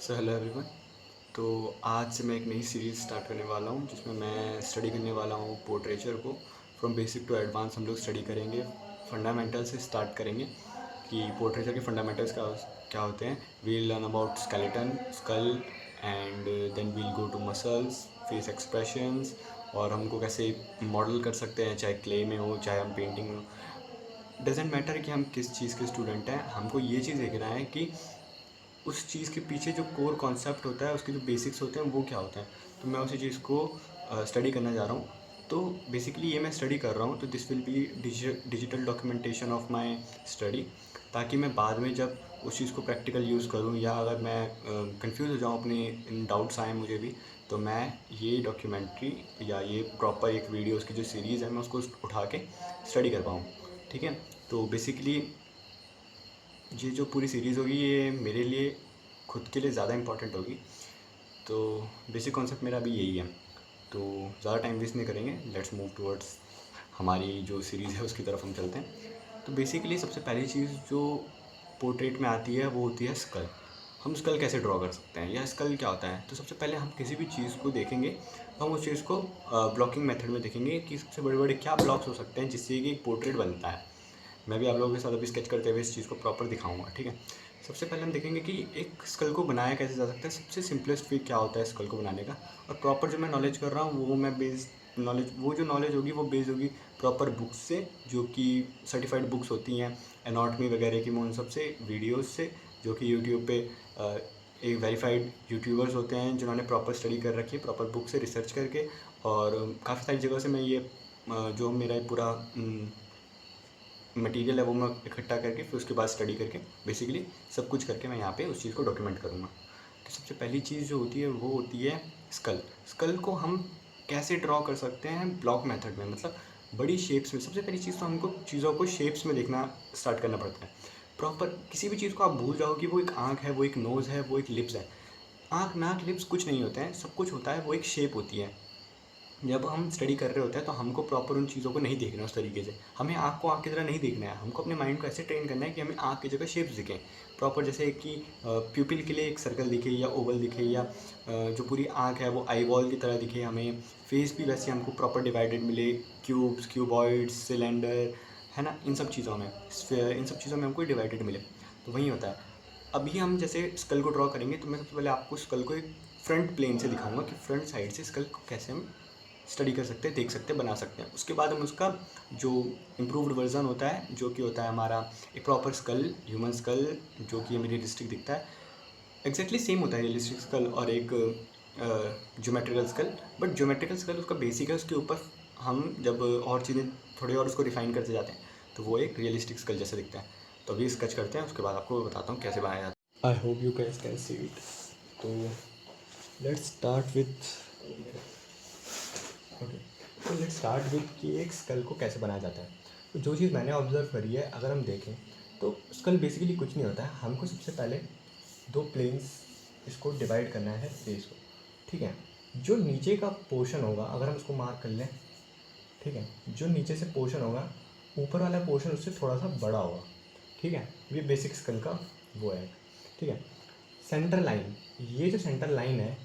So hello everyone. तो आज से मैं एक नई सीरीज़ स्टार्ट करने वाला हूँ जिसमें मैं स्टडी करने वाला हूँ पोर्ट्रेचर को। फ्रॉम बेसिक टू एडवांस हम लोग स्टडी करेंगे। फंडामेंटल से स्टार्ट करेंगे कि पोर्ट्रेचर के फंडामेंटल्स क्या क्या होते हैं। We'll learn about skeleton, skull, and then we'll go to muscles, face expressions, और हमको कैसे मॉडल कर सकते हैं, चाहे क्ले में हो चाहे हम पेंटिंग में हो। डजेंट मैटर कि हम किस चीज़ के स्टूडेंट हैं, हमको ये चीज़ देखना है कि उस चीज़ के पीछे जो कोर कॉन्सेप्ट होता है, उसके जो बेसिक्स होते हैं वो क्या होते हैं। तो मैं उसी चीज़ को स्टडी करना जा रहा हूँ। तो बेसिकली ये मैं स्टडी कर रहा हूँ, तो this will be digital documentation of my study, ताकि मैं बाद में जब उस चीज़ को प्रैक्टिकल यूज़ करूँ, या अगर मैं कंफ्यूज हो जाऊँ, अपने इन डाउट्स आए मुझे भी, तो मैं ये डॉक्यूमेंट्री या ये प्रॉपर एक वीडियोज़ की जो सीरीज़ है मैं उसको उठा के स्टडी कर पाऊँ। ठीक है। तो बेसिकली ये जो पूरी सीरीज़ होगी ये मेरे लिए खुद के लिए ज़्यादा इम्पॉर्टेंट होगी। तो बेसिक कॉन्सेप्ट मेरा अभी यही है। तो ज़्यादा टाइम वेस्ट नहीं करेंगे, लेट्स मूव टुवर्ड्स हमारी जो सीरीज़ है उसकी तरफ हम चलते हैं। तो बेसिकली सबसे पहली चीज़ जो पोर्ट्रेट में आती है वो होती है स्कल। हम स्कल कैसे ड्रॉ कर सकते हैं या स्कल क्या होता है। तो सबसे पहले हम किसी भी चीज़ को देखेंगे तो हम उस चीज़ को ब्लॉकिंग मेथड में देखेंगे कि सबसे बड़े बड़े क्या ब्लॉक्स हो सकते हैं जिससे कि एक पोर्ट्रेट बनता है। मैं भी आप लोगों के साथ अभी स्केच करते हुए इस चीज़ को प्रॉपर दिखाऊंगा। ठीक है। सबसे पहले हम देखेंगे कि एक स्कल को बनाया कैसे जा सकता है, सबसे सिंपलेस्ट वे क्या होता है स्कल को बनाने का। और प्रॉपर जो मैं नॉलेज कर रहा हूँ वो मैं बेस नॉलेज, वो जो नॉलेज होगी वो बेस्ड होगी प्रॉपर बुक्स से, जो कि सर्टिफाइड बुक्स होती हैं एनाटॉमी वगैरह की। मैं उन सबसे वीडियोज़ से, जो कि यूट्यूब पे एक वेरीफाइड यूट्यूबर्स होते हैं जिन्होंने प्रॉपर स्टडी कर रखी है, प्रॉपर बुक से रिसर्च करके। और काफ़ी सारी जगह से मैं ये जो मेरा पूरा मटेरियल है वो मैं इकट्ठा करके फिर उसके बाद स्टडी करके बेसिकली सब कुछ करके मैं यहाँ पे उस चीज़ को डॉक्यूमेंट करूँगा। तो सबसे पहली चीज़ जो होती है वो होती है स्कल। स्कल को हम कैसे ड्रॉ कर सकते हैं ब्लॉक मेथड में, मतलब बड़ी शेप्स में। सबसे पहली चीज़ तो हमको चीज़ों को शेप्स में देखना स्टार्ट करना पड़ता है। प्रॉपर किसी भी चीज़ को आप भूल जाओ कि वो एक आँख है, वो एक नोज़ है, वो एक लिप्स है। आँख नाक लिप्स कुछ नहीं होते हैं, सब कुछ होता है वो एक शेप होती है। जब हम स्टडी कर रहे होते हैं तो हमको प्रॉपर उन चीज़ों को नहीं देखना उस तरीके से। हमें आँख को आँख की तरह नहीं देखना है, हमको अपने माइंड को ऐसे ट्रेन करना है कि हमें आँख की जगह शेप्स दिखें प्रॉपर। जैसे कि प्यूपिल के लिए एक सर्कल दिखे या ओवल दिखे, या जो पूरी आँख है वो आई बॉल की तरह दिखे हमें। फेस भी वैसे हमको प्रॉपर डिवाइडेड मिले, क्यूब्स, क्यूबॉइड्स, सिलेंडर, है ना, इन सब चीज़ों में, स्फीयर, इन सब चीज़ों में हमको डिवाइडेड मिले। तो वही होता है। अभी हम जैसे स्कल को ड्रॉ करेंगे तो मैं सबसे पहले आपको स्कल को एक फ्रंट प्लेन से दिखाऊंगा कि फ्रंट साइड से स्कल को कैसे हम स्टडी कर सकते हैं, देख सकते हैं, बना सकते हैं। उसके बाद हम उसका जो इम्प्रूव्ड वर्जन होता है, जो कि होता है हमारा एक प्रॉपर स्कल, ह्यूमन स्कल, जो कि हमें रियलिस्टिक दिखता है। एग्जैक्टली सेम होता है रियलिस्टिक स्कल और एक geometrical skull. But geometrical skull उसका बेसिक है, उसके ऊपर हम जब और चीज़ें थोड़ी और उसको रिफाइन करते जाते हैं तो वो एक रियलिस्टिक स्कल जैसा दिखता है। तो अभी स्केच करते हैं, उसके बाद आपको बताता हूँ कैसे बनाया जाता है। I hope you guys can see it. तो लेट्स स्टार्ट विथ ओके। तो लेट्स स्टार्ट विथ कि एक स्कल को कैसे बनाया जाता है। तो जो चीज़ मैंने ऑब्जर्व करी है, अगर हम देखें तो स्कल बेसिकली कुछ नहीं होता है। हमको सबसे पहले दो प्लेन्स इसको डिवाइड करना है फेस को। ठीक है। जो नीचे का पोर्शन होगा, अगर हम उसको मार्क कर लें, ठीक है, जो नीचे से पोर्शन होगा, ऊपर वाला पोर्शन उससे थोड़ा सा बड़ा होगा। ठीक है। ये बेसिक स्कल का वो है। ठीक है। सेंटर लाइन, ये जो सेंटर लाइन है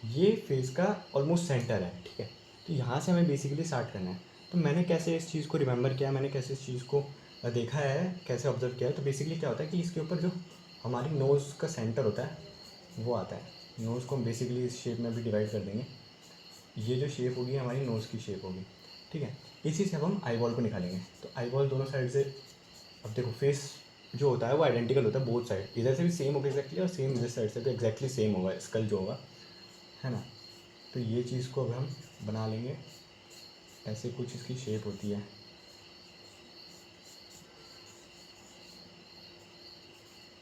ये फेस का ऑलमोस्ट सेंटर है। ठीक है। तो यहाँ से हमें बेसिकली स्टार्ट करना है। तो मैंने कैसे इस चीज़ को रिमेंबर किया, मैंने कैसे इस चीज़ को देखा है, कैसे ऑब्जर्व किया है। तो बेसिकली क्या होता है कि इसके ऊपर जो हमारी नोज़ का सेंटर होता है वो आता है। नोज़ को हम बेसिकली इस शेप में भी डिवाइड कर देंगे। ये जो शेप होगी हमारी नोज़ की शेप होगी। ठीक है। इसी से अब हम आई बॉल को निकालेंगे। तो आई बॉल दोनों साइड से, अब देखो फेस जो होता है वो आइडेंटिकल होता है बोथ साइड, इधर से भी सेम होगा एग्जैक्टली और सेम इधर साइड से भी एग्जैक्टली सेम होगा स्कल जो होगा, है ना। तो ये चीज़ को अब हम बना लेंगे। ऐसे कुछ इसकी शेप होती है।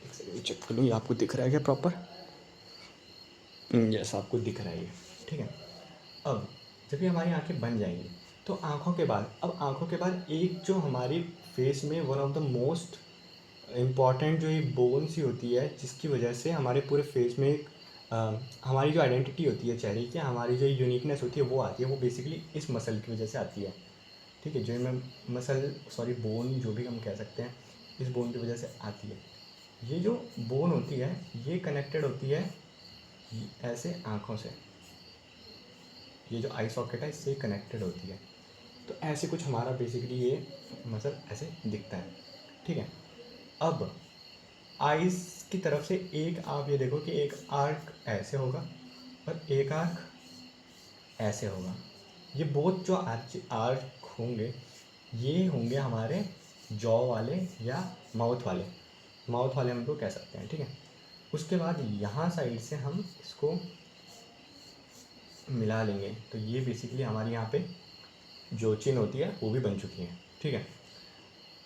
एक सेकंड चेक कर लूँ ये आपको दिख रहा है क्या प्रॉपर। यस, आपको दिख रहा है ये। ठीक है। अब जब ये हमारी आंखें बन जाएंगी तो आंखों के बाद, अब आंखों के बाद एक जो हमारी फेस में one of the most important जो ये बोन सी होती है, जिसकी वजह से हमारे पूरे फेस में एक हमारी जो आइडेंटिटी होती है चेहरे की, हमारी जो यूनिकनेस होती है वो आती है, वो बेसिकली इस मसल की वजह से आती है। ठीक है। जो मैं मसल, सॉरी बोन, जो भी हम कह सकते हैं, इस बोन की वजह से आती है। ये जो बोन होती है ये कनेक्टेड होती है ऐसे आँखों से, ये जो आई सॉकेट है इससे कनेक्टेड होती है। तो ऐसे कुछ हमारा बेसिकली ये मसल ऐसे दिखता है, ठीक है। अब आइज़ की तरफ से एक आप ये देखो कि एक आर्क ऐसे होगा और एक आर्क ऐसे होगा। ये बोथ जो आर्च आर्क होंगे ये होंगे हमारे जॉ वाले या माउथ वाले हम लोग कह सकते हैं, ठीक है। उसके बाद यहाँ साइड से हम इसको मिला लेंगे, तो ये बेसिकली हमारी यहाँ पे जो चिन होती है वो भी बन चुकी है, ठीक है।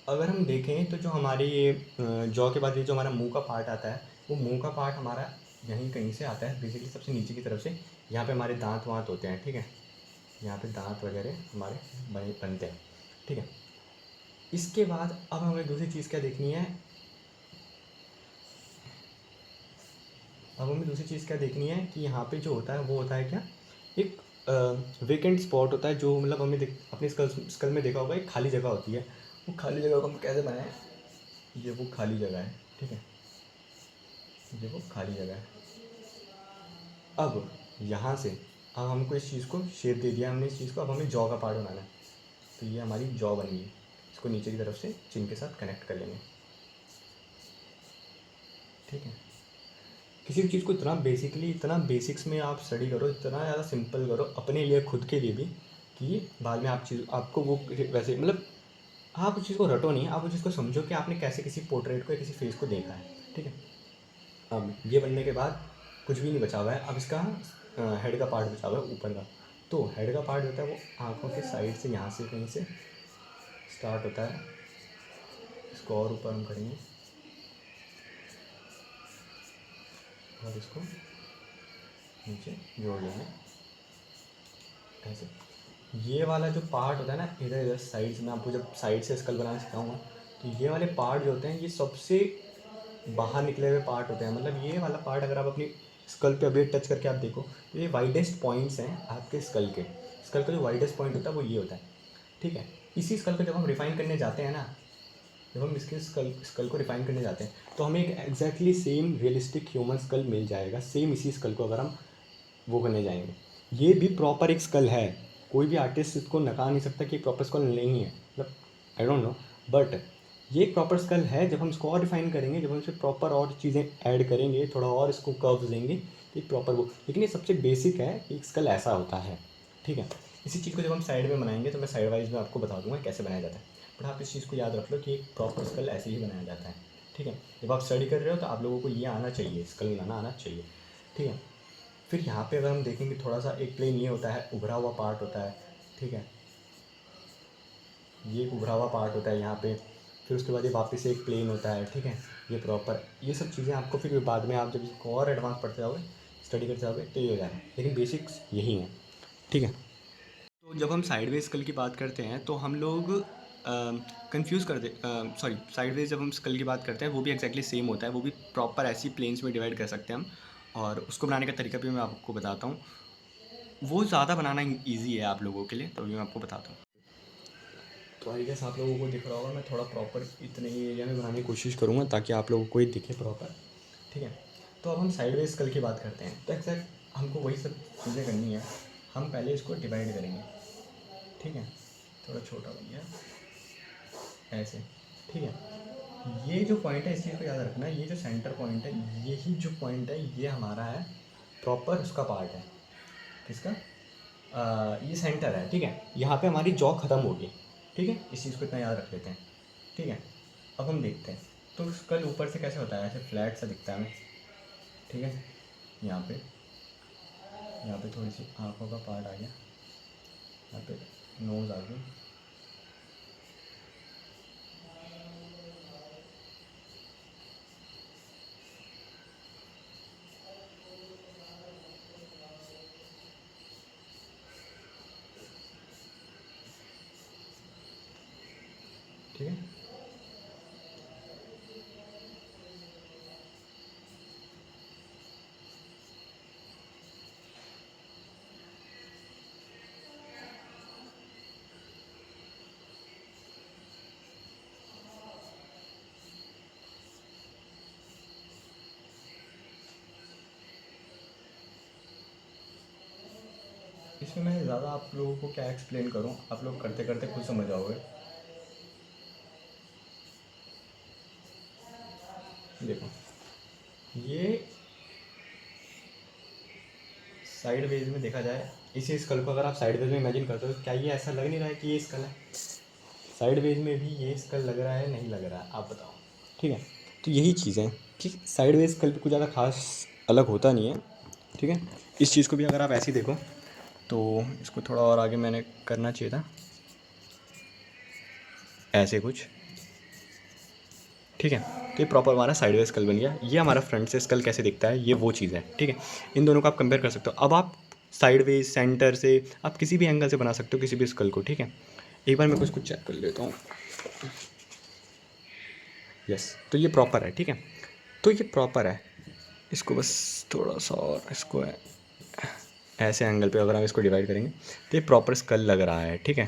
अगर हम देखें तो जो हमारी ये जॉ के बाद ये जो हमारा मुंह का पार्ट आता है, वो मुंह का पार्ट हमारा यहीं कहीं से आता है, बेसिकली सबसे नीचे की तरफ से। यहाँ पे हमारे दांत वाँत होते हैं, ठीक है। यहाँ पे दांत वगैरह हमारे बनते हैं, ठीक है। इसके बाद अब हमें दूसरी चीज़ क्या देखनी है, अब हमें दूसरी चीज़ क्या देखनी है कि यहाँ पे जो होता है वो होता है क्या, एक वेकेंट स्पॉट होता है, जो मतलब हमें अपने स्कल में देखा होगा, एक खाली जगह होती है। वो खाली जगह को हम कैसे बनाएं, ये वो खाली जगह है, ठीक है। ये वो खाली जगह है। अब यहाँ से अब हमको इस चीज़ को शेप दे दिया हमने इस चीज़ को, अब हमें जॉ का पार्ट बनाना है। तो ये हमारी जॉ बन गई, इसको नीचे की तरफ से चिन के साथ कनेक्ट कर लेंगे, ठीक है। किसी भी चीज़ को इतना बेसिक्स में आप स्टडी करो, इतना ज़्यादा सिंपल करो अपने लिए, खुद के लिए भी, कि बाद में आपको वो वैसे मतलब आप उस चीज़ को रटो नहीं, आप उस चीज़ को समझो कि आपने कैसे किसी पोर्ट्रेट को या किसी फेस को देखा है, ठीक है। अब ये बनने के बाद कुछ भी नहीं बचा हुआ है, अब इसका हेड का पार्ट बचा हुआ है ऊपर का। तो हेड का पार्ट होता है वो आँखों के साइड से, यहाँ से कहीं से स्टार्ट होता है। इसको और ऊपर हम करेंगे और इसको नीचे जोड़ लेंगे ऐसे। ये वाला जो पार्ट होता है ना, इधर इधर साइड से, मैं आपको जब साइड से स्कल बनाना सिखाऊंगा, तो ये वाले पार्ट जो होते हैं ये सबसे बाहर निकले हुए पार्ट होते हैं। मतलब ये वाला पार्ट अगर आप अपनी स्कल पे अभी टच करके आप देखो, तो ये वाइडेस्ट पॉइंट्स हैं आपके स्कल का जो वाइडेस्ट पॉइंट होता है वो ये होता है, ठीक है। इसी स्कल को जब हम रिफाइन करने जाते हैं ना, जब हम इसके स्कल को रिफाइन करने जाते हैं, तो हमें एक exactly same realistic human skull मिल जाएगा, सेम इसी स्कल को अगर हम वो करने जाएंगे। ये भी प्रॉपर एक स्कल है, कोई भी आर्टिस्ट इसको नकार नहीं सकता कि प्रॉपर स्कल नहीं है, मतलब आई डोंट नो, बट ये एक प्रॉपर स्कल है। जब हम इसको और रिफाइन करेंगे, जब हम इसमें प्रॉपर और चीज़ें ऐड करेंगे, थोड़ा और इसको कर्व्स देंगे, तो एक प्रॉपर वो, लेकिन ये सबसे बेसिक है कि एक स्कल ऐसा होता है, ठीक है। इसी चीज़ को जब हम साइड में बनाएंगे तो मैं साइड वाइज में आपको बता दूंगा कैसे बनाया जाता है, बट आप इस चीज़ को याद रख लो कि एक प्रॉपर स्कल ऐसे ही बनाया जाता है, ठीक है। जब आप स्टडी कर रहे हो तो आप लोगों को ये आना चाहिए, स्कल बनाना आना चाहिए, ठीक है। फिर यहाँ पे अगर हम देखेंगे थोड़ा सा एक प्लेन ये होता है, उभरा हुआ पार्ट होता है, ठीक है। ये एक उभरा हुआ पार्ट होता है यहाँ पे, फिर उसके बाद ये वापस से एक प्लेन होता है, ठीक है। ये प्रॉपर, ये सब चीज़ें आपको फिर बाद में आप जब इसको और एडवांस पढ़ते जाओगे, स्टडी करते जाओगे, तो ये हो जाएगा, लेकिन बेसिक्स यही हैं, ठीक है। तो जब हम साइडवेज स्कल की बात करते हैं तो हम लोग कंफ्यूज कर दे सॉरी, साइडवेज जब हम स्कल की बात करते हैं वो भी एक्जैक्टली सेम होता है, वो भी प्रॉपर ऐसी प्लेन्स में डिवाइड कर सकते हैं हम, और उसको बनाने का तरीका भी मैं आपको बताता हूँ। वो ज़्यादा बनाना ईजी है आप लोगों के लिए, तो अभी मैं आपको बताता हूँ। तो आई गेस आप लोगों को दिख रहा होगा, मैं थोड़ा प्रॉपर इतने ही एरिया में बनाने की कोशिश करूँगा ताकि आप लोगों को ये दिखे प्रॉपर, ठीक है। तो अब हम साइडवेज स्कल की बात करते हैं, तो एक्जैक्ट हमको वही सब चीज़ें करनी है। हम पहले इसको डिवाइड करेंगे, ठीक है। थोड़ा छोटा बन गया ऐसे, ठीक है। ये जो पॉइंट है इस चीज़ को याद रखना, ये जो सेंटर पॉइंट है, यही जो पॉइंट है ये हमारा है प्रॉपर उसका पार्ट है, किसका, ये सेंटर है, ठीक है। यहाँ पे हमारी जॉ ख़त्म होगी, ठीक है। इस चीज़ को इतना याद रख लेते हैं, ठीक है। अब हम देखते हैं तो स्कल ऊपर से कैसे होता है, ऐसे फ्लैट सा दिखता है हमें, ठीक है। यहाँ पे थोड़ी सी आँखों का पार्ट आ गया, यहाँ पे नोज़ आ गई, ठीक है। इसमें मैं ज़्यादा आप लोगों को क्या एक्सप्लेन करूँ, आप लोग करते करते खुद समझ आओगे। देखो, ये साइड वेज में देखा जाए, इसी स्कल को अगर आप साइड वेज में इमेजिन करते हो, क्या ये ऐसा लग नहीं रहा है कि ये स्कल है? साइड वेज में भी ये स्कल लग रहा है, नहीं लग रहा है? आप बताओ। ठीक है, तो यही चीज़ है कि साइड वेज स्कल भी कुछ ज़्यादा खास अलग होता नहीं है। ठीक है, इस चीज़ को भी अगर आप ऐसे ही देखो तो इसको थोड़ा और आगे मैंने करना चाहिए था, ऐसे कुछ। ठीक है, तो ये प्रॉपर हमारा साइड वेज स्कल बन गया। ये हमारा फ्रंट से स्कल कैसे दिखता है, ये वो चीज़ है। ठीक है, इन दोनों को आप कंपेयर कर सकते हो। अब आप साइड वेज, सेंटर से, आप किसी भी एंगल से बना सकते हो किसी भी स्कल को। ठीक है, एक बार मैं कुछ चेक कर लेता हूँ। यस, तो ये प्रॉपर है। ठीक है, तो ये प्रॉपर है। इसको बस थोड़ा सा और इसको ऐसे एंगल पे अगर हम इसको डिवाइड करेंगे तो ये प्रॉपर स्कल लग रहा है। ठीक है,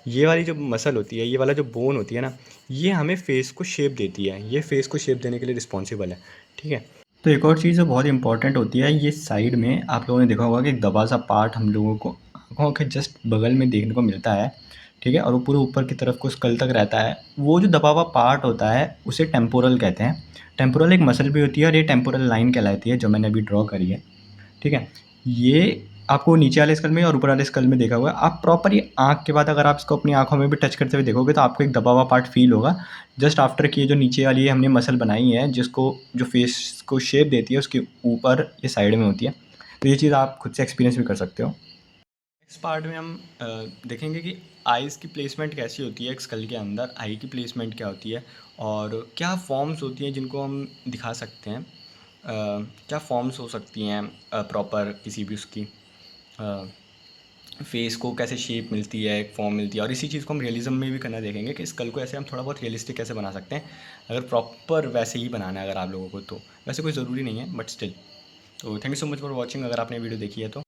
ये वाली जो मसल होती है, ये वाला जो बोन होती है ना, ये हमें फेस को शेप देती है, ये फेस को शेप देने के लिए रिस्पॉन्सिबल है। ठीक है, तो एक और चीज़ जो बहुत इंपॉर्टेंट होती है, ये साइड में आप लोगों ने देखा होगा कि एक दबा सा पार्ट हम लोगों को आँखों के जस्ट बगल में देखने को मिलता है। ठीक है, और वो पूरे ऊपर की तरफ को स्कल तक रहता है। वो जो दबा हुआ पार्ट होता है उसे टेम्पोरल कहते हैं। टेम्पोरल एक मसल भी होती है और ये टेम्पोरल लाइन कहलाती है, जो मैंने अभी ड्रॉ करी है। ठीक है, ये आपको नीचे वाले स्कल में और ऊपर वाले स्कल में देखा होगा। आप प्रॉपर ये आँख के बाद अगर आप इसको अपनी आँखों में भी टच करते हुए देखोगे तो आपको एक दबा हुआ पार्ट फील होगा। जस्ट आफ्टर कि ये जो नीचे वाली हमने मसल बनाई है, जिसको जो फेस को शेप देती है, उसके ऊपर ये साइड में होती है। तो ये चीज़ आप खुद से एक्सपीरियंस भी कर सकते हो। नेक्स्ट पार्ट में हम देखेंगे कि आइज़ की प्लेसमेंट कैसी होती है एक स्कल के अंदर, आई की प्लेसमेंट क्या होती है और क्या फॉर्म्स होती हैं जिनको हम दिखा सकते हैं। क्या फॉर्म्स हो सकती हैं प्रॉपर किसी भी उसकी फेस को कैसे शेप मिलती है, एक फॉर्म मिलती है। और इसी चीज़ को हम रियलिज्म में भी करना देखेंगे कि स्कल को ऐसे हम थोड़ा बहुत रियलिस्टिक कैसे बना सकते हैं, अगर प्रॉपर वैसे ही बनाना है अगर आप लोगों को तो। वैसे कोई ज़रूरी नहीं है, बट स्टिल। तो thank you so much for watching, अगर आपने वीडियो देखी है तो।